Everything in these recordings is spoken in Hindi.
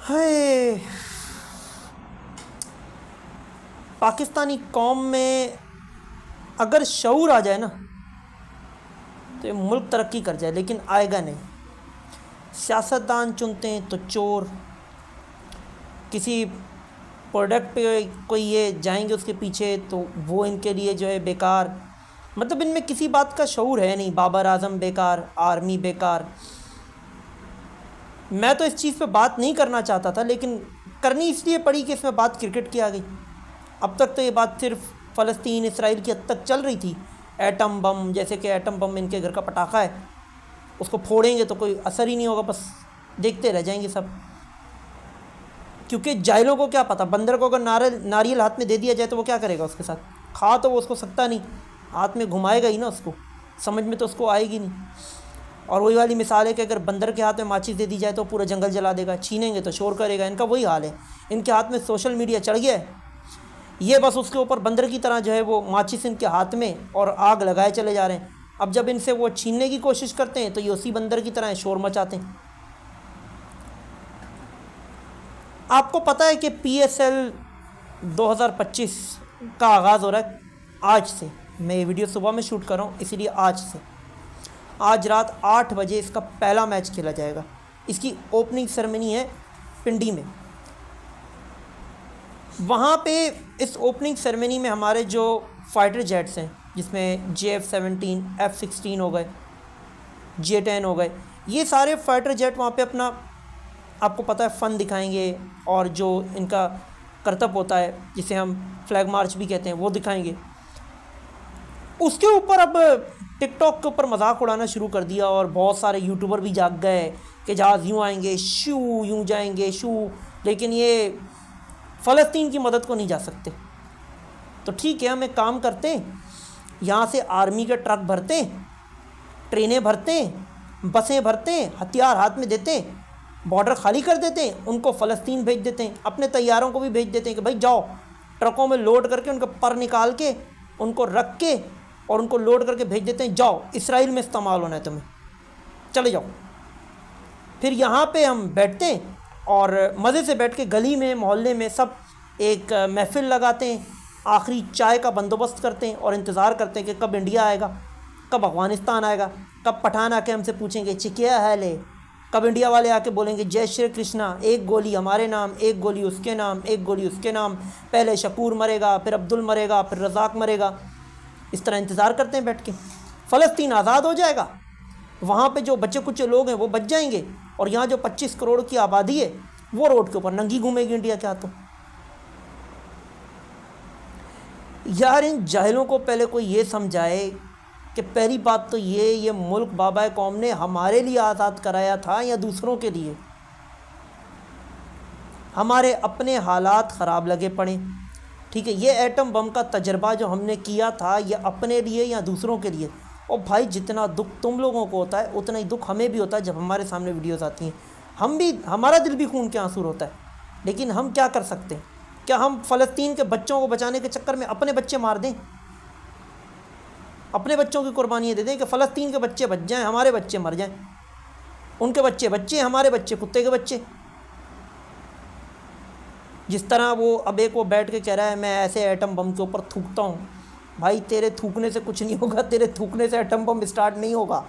है पाकिस्तानी कौम में अगर शऊर आ जाए ना तो ये मुल्क तरक्की कर जाए, लेकिन आएगा नहीं। सियासतदान चुनते हैं तो चोर, किसी प्रोडक्ट पे कोई ये जाएंगे उसके पीछे तो वो इनके लिए जो है बेकार। मतलब इनमें किसी बात का शऊर है नहीं। बाबर आजम बेकार, आर्मी बेकार। मैं तो इस चीज़ पे बात नहीं करना चाहता था, लेकिन करनी इसलिए पड़ी कि इसमें बात क्रिकेट की आ गई। अब तक तो ये बात सिर्फ फ़लस्तीन इसराइल की हद तक चल रही थी। एटम बम, जैसे कि एटम बम इनके घर का पटाखा है, उसको फोड़ेंगे तो कोई असर ही नहीं होगा, बस देखते रह जाएंगे सब। क्योंकि जाहिलों को क्या पता, बंदर को अगर नारियल हाथ में दे दिया जाए तो वो क्या करेगा उसके साथ। खा तो वो उसको सकता नहीं, हाथ में घुमाएगा ही ना उसको, समझ में तो उसको आएगी नहीं। और वही वाली मिसाल है कि अगर बंदर के हाथ में माचिस दे दी जाए तो पूरा जंगल जला देगा, छीनेंगे तो शोर करेगा। इनका वही हाल है। इनके हाथ में सोशल मीडिया चढ़ गया है, ये बस उसके ऊपर बंदर की तरह जो है वो माचिस इनके हाथ में और आग लगाए चले जा रहे हैं। अब जब इनसे वो छीनने की कोशिश करते हैं तो ये उसी बंदर की तरह शोर मचाते हैं। आपको पता है कि PSL 2025 का आगाज़ हो रहा है आज से। मैं ये वीडियो सुबह में शूट कर रहा हूँ, इसीलिए आज से, आज रात 8 बजे इसका पहला मैच खेला जाएगा। इसकी ओपनिंग सेरेमनी है पिंडी में। वहाँ पे इस ओपनिंग सेरेमनी में हमारे जो फाइटर जेट्स हैं, जिसमें JF-17, F-16 हो गए, J-10 हो गए, ये सारे फाइटर जेट वहाँ पे अपना, आपको पता है, फ़न दिखाएंगे। और जो इनका करतब होता है जिसे हम फ्लैग मार्च भी कहते हैं, वो दिखाएंगे। उसके ऊपर अब टिकटॉक के ऊपर मजाक उड़ाना शुरू कर दिया और बहुत सारे यूट्यूबर भी जाग गए कि जहाज़ यूँ आएंगे शू, यूँ जाएंगे शू, लेकिन ये फ़लस्तीन की मदद को नहीं जा सकते। तो ठीक है, हम एक काम करते हैं, यहाँ से आर्मी के ट्रक भरते हैं, ट्रेनें भरते हैं, बसें भरते हैं, हथियार हाथ में देते हैं, बॉर्डर खाली कर देते हैं, उनको फ़लस्तीन भेज देते हैं, अपने तैयारों को भी भेज देते हैं कि भाई जाओ, ट्रकों में लोड करके उनके पर निकाल के उनको रख के और उनको लोड करके भेज देते हैं, जाओ इसराइल में इस्तेमाल होना है तुम्हें, चले जाओ। फिर यहाँ पे हम बैठते हैं और मज़े से बैठ के गली में, मोहल्ले में सब एक महफ़िल लगाते हैं, आखिरी चाय का बंदोबस्त करते हैं और इंतज़ार करते हैं कि कब इंडिया आएगा, कब अफ़गानिस्तान आएगा, कब पठान आके हमसे पूछेंगे चिकिया है ले, कब इंडिया वाले आके बोलेंगे जय श्री कृष्णा, एक गोली हमारे नाम, एक गोली उसके नाम, एक गोली उसके नाम, पहले शकूर मरेगा, फिर अब्दुल मरेगा, फिर रज़ाक मरेगा। इस तरह इंतज़ार करते हैं बैठ के। फ़लस्तीन आज़ाद हो जाएगा, वहाँ पे जो बच्चे कुछ लोग हैं वो बच जाएंगे, और यहाँ जो 25 करोड़ की आबादी है वो रोड के ऊपर नंगी घूमेगी इंडिया के हाथों। यार, इन जाहिलों को पहले कोई ये समझाए कि पहली बात तो ये मुल्क बाबा कौम ने हमारे लिए आज़ाद कराया था या दूसरों के लिए। हमारे अपने हालात ख़राब लगे पड़े, ठीक है। ये एटम बम का तजर्बा जो हमने किया था, ये अपने लिए या दूसरों के लिए। और भाई, जितना दुख तुम लोगों को होता है उतना ही दुख हमें भी होता है जब हमारे सामने वीडियोज़ आती हैं। हमारा दिल भी खून के आंसू होता है, लेकिन हम क्या कर सकते हैं? क्या हम फ़लस्तीन के बच्चों को बचाने के चक्कर में अपने बच्चे मार दें, अपने बच्चों की कुर्बानियाँ दे दें कि फ़लस्तीन के बच्चे बच जाएं, हमारे बच्चे मर जाएं? उनके बच्चे बच्चे, हमारे बच्चे कुत्ते के बच्चे। जिस तरह वो अब एक वो बैठ के कह रहा है मैं ऐसे एटम बम के ऊपर थूकता हूँ। भाई, तेरे थूकने से कुछ नहीं होगा, तेरे थूकने से एटम बम स्टार्ट नहीं होगा।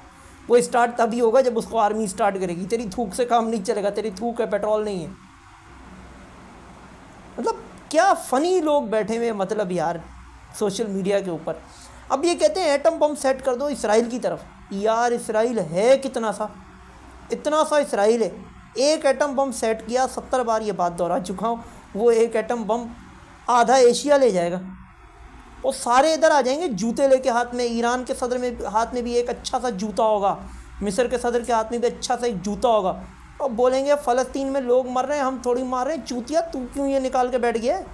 वो स्टार्ट तभी होगा जब उसको आर्मी स्टार्ट करेगी। तेरी थूक से काम नहीं चलेगा, तेरी थूक है, पेट्रोल नहीं है। मतलब क्या फ़नी लोग बैठे हुए, मतलब यार, सोशल मीडिया के ऊपर। अब ये कहते हैं एटम बम सेट कर दो इसराइल की तरफ। यार, इसराइल है कितना सा, इतना सा इसराइल है। एक एटम बम सेट किया, 70 बार ये बात दोहरा चुका हूँ, वो एक एटम बम आधा एशिया ले जाएगा। और सारे इधर आ जाएंगे जूते लेके हाथ में। ईरान के सदर में हाथ में भी एक अच्छा सा जूता होगा, मिस्र के सदर के हाथ में भी अच्छा सा एक जूता होगा, और बोलेंगे फ़लस्तीन में लोग मर रहे हैं, हम थोड़ी मार रहे हैं। चूतिया, तू क्यों ये निकाल के बैठ गया है?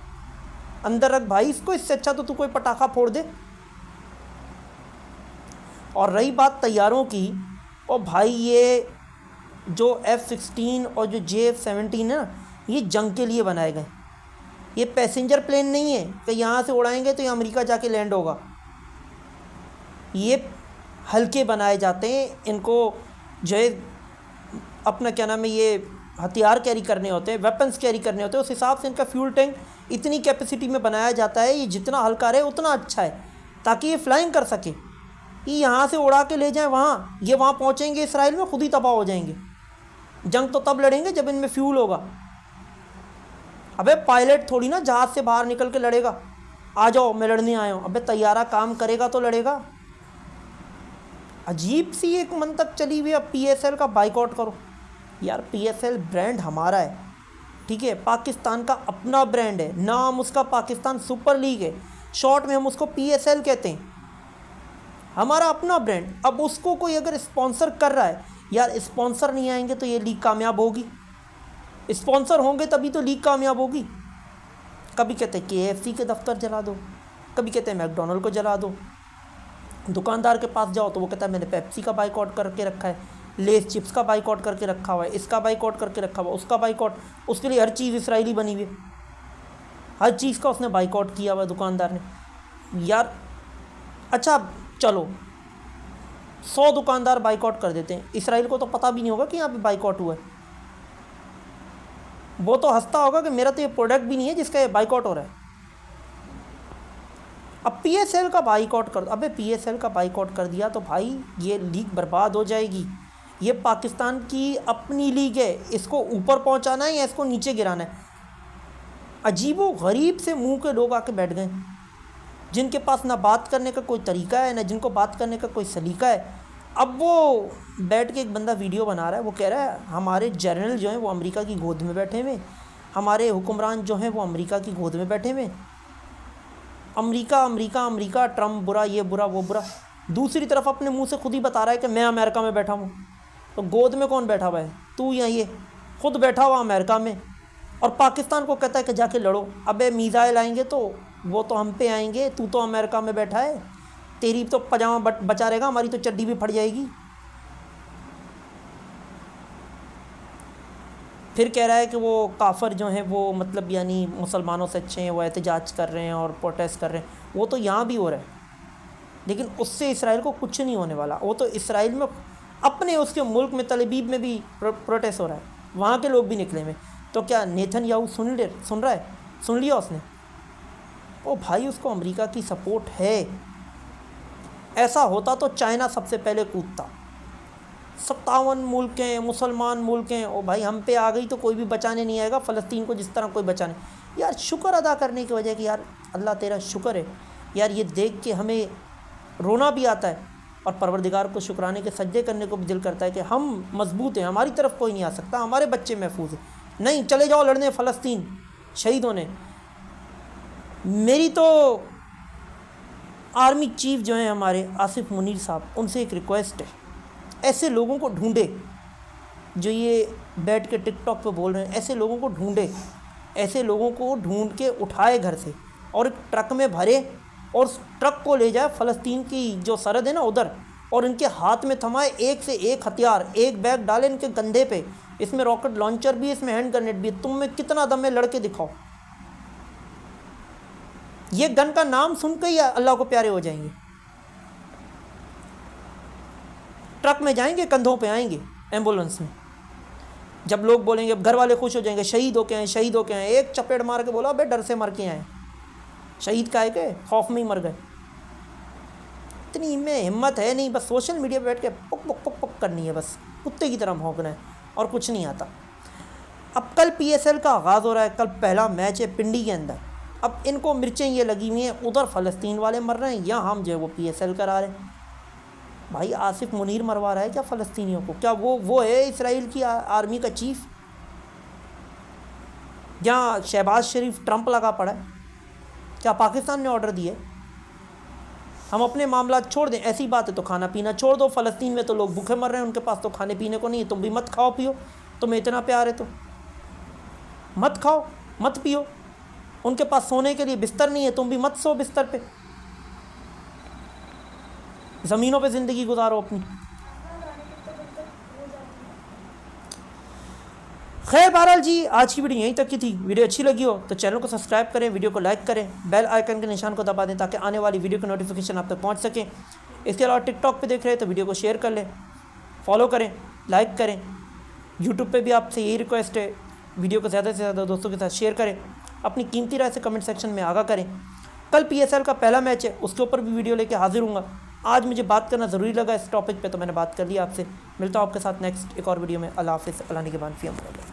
अंदर रख भाई इसको, इससे अच्छा तो तू कोई पटाखा फोड़ दे। और रही बात तैयारों की, और भाई ये जो F-16 और जो JF-17 है ना, ये जंग के लिए बनाए गए। ये पैसेंजर प्लेन नहीं है कि यहाँ से उड़ाएंगे तो ये अमेरिका जाके लैंड होगा। ये हल्के बनाए जाते हैं, इनको जो है अपना क्या नाम है, ये हथियार कैरी करने होते हैं, वेपन्स कैरी करने होते हैं, उस हिसाब से इनका फ्यूल टैंक इतनी कैपेसिटी में बनाया जाता है। ये जितना हल्का रहे उतना अच्छा है, ताकि ये फ्लाइंग कर सके। ये यहाँ से उड़ा के ले जाएं वहाँ, ये वहाँ पहुँचेंगे इसराइल में खुद ही तबाह हो जाएंगे। जंग तो तब लड़ेंगे जब इनमें फ्यूल होगा। अबे पायलट थोड़ी ना जहाज़ से बाहर निकल के लड़ेगा, आ जाओ मैं लड़ने आया हूँ। अबे तैयारा काम करेगा तो लड़ेगा। अजीब सी एक मंतक चली हुई। अब PSL का बाइकआउट करो यार। PSL ब्रांड हमारा है, ठीक है, पाकिस्तान का अपना ब्रांड है, नाम उसका पाकिस्तान सुपर लीग है, शॉर्ट में हम उसको PSL कहते हैं, हमारा अपना ब्रांड। अब उसको कोई अगर स्पॉन्सर कर रहा है यार, स्पॉन्सर नहीं आएंगे तो ये लीग कामयाब होगी। स्पॉन्सर होंगे तभी तो लीग कामयाब होगी। कभी कहते हैं KFC के दफ्तर जला दो, कभी कहते हैं मैकडोनल्ड को जला दो। दुकानदार के पास जाओ तो वो कहता है मैंने पेप्सी का बाइकआउट करके रखा है, लेस चिप्स का बाइकआउट करके रखा हुआ है, इसका बाइकआउट करके रखा हुआ है, उसका बाइकआउट। उसके लिए हर चीज़ इसराइली बनी हुई है, हर चीज़ का उसने बाइकआउट किया हुआ है दुकानदार ने यार। अच्छा चलो 100 दुकानदार बाइकआउट कर देते हैं, इसराइल को तो पता भी नहीं होगा कि यहाँ पे बाइकआउट हुआ है। वो तो हंसता होगा कि मेरा तो ये प्रोडक्ट भी नहीं है जिसका ये बाइकआउट हो रहा है। अब PSL का बाइकआउट कर, अबे PSL का बाइकआउट कर दिया तो भाई ये लीग बर्बाद हो जाएगी। ये पाकिस्तान की अपनी लीग है, इसको ऊपर पहुंचाना है या इसको नीचे गिराना है। अजीबो गरीब से मुंह के लोग आके बैठ गए, जिनके पास ना बात करने का कोई तरीका है, ना जिनको बात करने का कोई सलीका है। अब वो बैठ के एक बंदा वीडियो बना रहा है, वो कह रहा है हमारे जनरल जो हैं वो अमेरिका की गोद में बैठे हुए, हमारे हुक्मरान जो हैं वो अमेरिका की गोद में बैठे हुए, अमेरिका अमेरिका अमेरिका, ट्रम्प बुरा, ये बुरा वो बुरा। दूसरी तरफ अपने मुंह से खुद ही बता रहा है कि मैं अमेरिका में बैठा हूँ। तो गोद में कौन बैठा हुआ है? तू या ये खुद बैठा हुआ अमेरिका में, और पाकिस्तान को कहता है कि जाके लड़ो। अबे मिसाइल आएंगे तो वो तो हम पे आएंगे, तू तो अमेरिका में बैठा है, तेरी तो पजामा बचा रहेगा, हमारी तो चड्डी भी फट जाएगी। फिर कह रहा है कि वो काफर जो हैं वो मतलब यानी मुसलमानों से अच्छे हैं, वो एहतजाज कर रहे हैं और प्रोटेस्ट कर रहे हैं। वो तो यहाँ भी हो रहा है, लेकिन उससे इसराइल को कुछ नहीं होने वाला। वो तो इसराइल में अपने उसके मुल्क में तल अवीव में भी प्रोटेस्ट हो रहा है, वहाँ के लोग भी निकले हुए। तो क्या नेतन्याहू सुन रहा है? सुन लिया उसने? ओ भाई उसको अमेरिका की सपोर्ट है। ऐसा होता तो चाइना सबसे पहले कूदता। 57 मुल्क हैं, मुसलमान मुल्क हैं, ओ भाई हम पे आ गई तो कोई भी बचाने नहीं आएगा फ़लस्तीन को जिस तरह कोई बचाने। यार शुक्र अदा करने की वजह कि यार अल्लाह तेरा शुक्र है यार। ये देख के हमें रोना भी आता है और परवरदिगार को शुक्राने के सजदे करने को भी दिल करता है कि हम मजबूत हैं, हमारी तरफ कोई नहीं आ सकता, हमारे बच्चे महफूज हैं। नहीं, चले जाओ लड़ने फ़लस्तीन, शहीद होने। मेरी तो आर्मी चीफ जो हैं हमारे आसिफ मुनीर साहब, उनसे एक रिक्वेस्ट है, ऐसे लोगों को ढूंढे जो ये बैठ के टिकटॉक पे बोल रहे हैं। ऐसे लोगों को ढूंढे, ऐसे लोगों को ढूंढ के उठाए घर से और एक ट्रक में भरे और ट्रक को ले जाए फ़लस्तीन की जो सरहद है ना उधर, और इनके हाथ में थमाए एक से एक हथियार, एक बैग डाले इनके कंधे पे, इसमें रॉकेट लॉन्चर भी, इसमें हैंड ग्रेनेड भी है। तुम में कितना दम है, लड़के दिखाओ। ये गन का नाम सुन के ही अल्लाह को प्यारे हो जाएंगे। ट्रक में जाएंगे, कंधों पे आएंगे, एम्बुलेंस में। जब लोग बोलेंगे, घर वाले खुश हो जाएंगे, शहीद हो के आए, शहीद हो के आए। एक चपेट मार के बोला, अबे डर से मर के आए, शहीद का है के खौफ में ही मर गए। इतनी में हिम्मत है नहीं, बस सोशल मीडिया पे बैठ के पुक पुक पुक पुक करनी है, बस कुत्ते की तरह भौंकना है और कुछ नहीं आता। अब कल PSL का आगाज़ हो रहा है, कल पहला मैच है पिंडी के अंदर। अब इनको मिर्चें ये लगी हुई हैं, उधर फ़लस्तीन वाले मर रहे हैं, यहाँ हम जो है वो PSL करा रहे हैं। भाई आसिफ मुनीर मरवा रहा है क्या फ़लस्तीनियों को? क्या वो है इसराइल की आर्मी का चीफ? जहाँ शहबाज शरीफ ट्रंप लगा पड़ा है, क्या पाकिस्तान ने ऑर्डर दिए हम अपने मामला छोड़ दें? ऐसी बात है तो खाना पीना छोड़ दो। फ़लस्तीन में तो लोग भूखे मर रहे हैं, उनके पास तो खाने पीने को नहीं है। तुम भी मत खाओ पियो, तुम्हें इतना प्यार है तो मत खाओ मत पियो। उनके पास सोने के लिए बिस्तर नहीं है, तुम भी मत सो बिस्तर पे, ज़मीनों पे ज़िंदगी गुजारो अपनी। खैर बहरहाल जी, आज की वीडियो यहीं तक की थी। वीडियो अच्छी लगी हो तो चैनल को सब्सक्राइब करें, वीडियो को लाइक करें, बेल आइकन के निशान को दबा दें ताकि आने वाली वीडियो की नोटिफिकेशन आप तक पहुंच सके। इसके अलावा टिकटॉक पे देख रहे हैं तो वीडियो को शेयर कर लें, फॉलो करें, लाइक करें। यूट्यूब पे भी आपसे यही रिक्वेस्ट है, वीडियो को ज़्यादा से ज़्यादा दोस्तों के साथ शेयर करें, अपनी कीमती राय से कमेंट सेक्शन में आगाह करें। कल PSL का पहला मैच है, उसके ऊपर भी वीडियो लेके हाजिर हूँगा। आज मुझे बात करना ज़रूरी लगा इस टॉपिक पे, तो मैंने बात कर ली आपसे। मिलता हूँ आपके साथ नेक्स्ट एक और वीडियो में। अल्लाह हाफ़िज़। अल्लाह निगहबान। फ़ी अमान अल्लाह।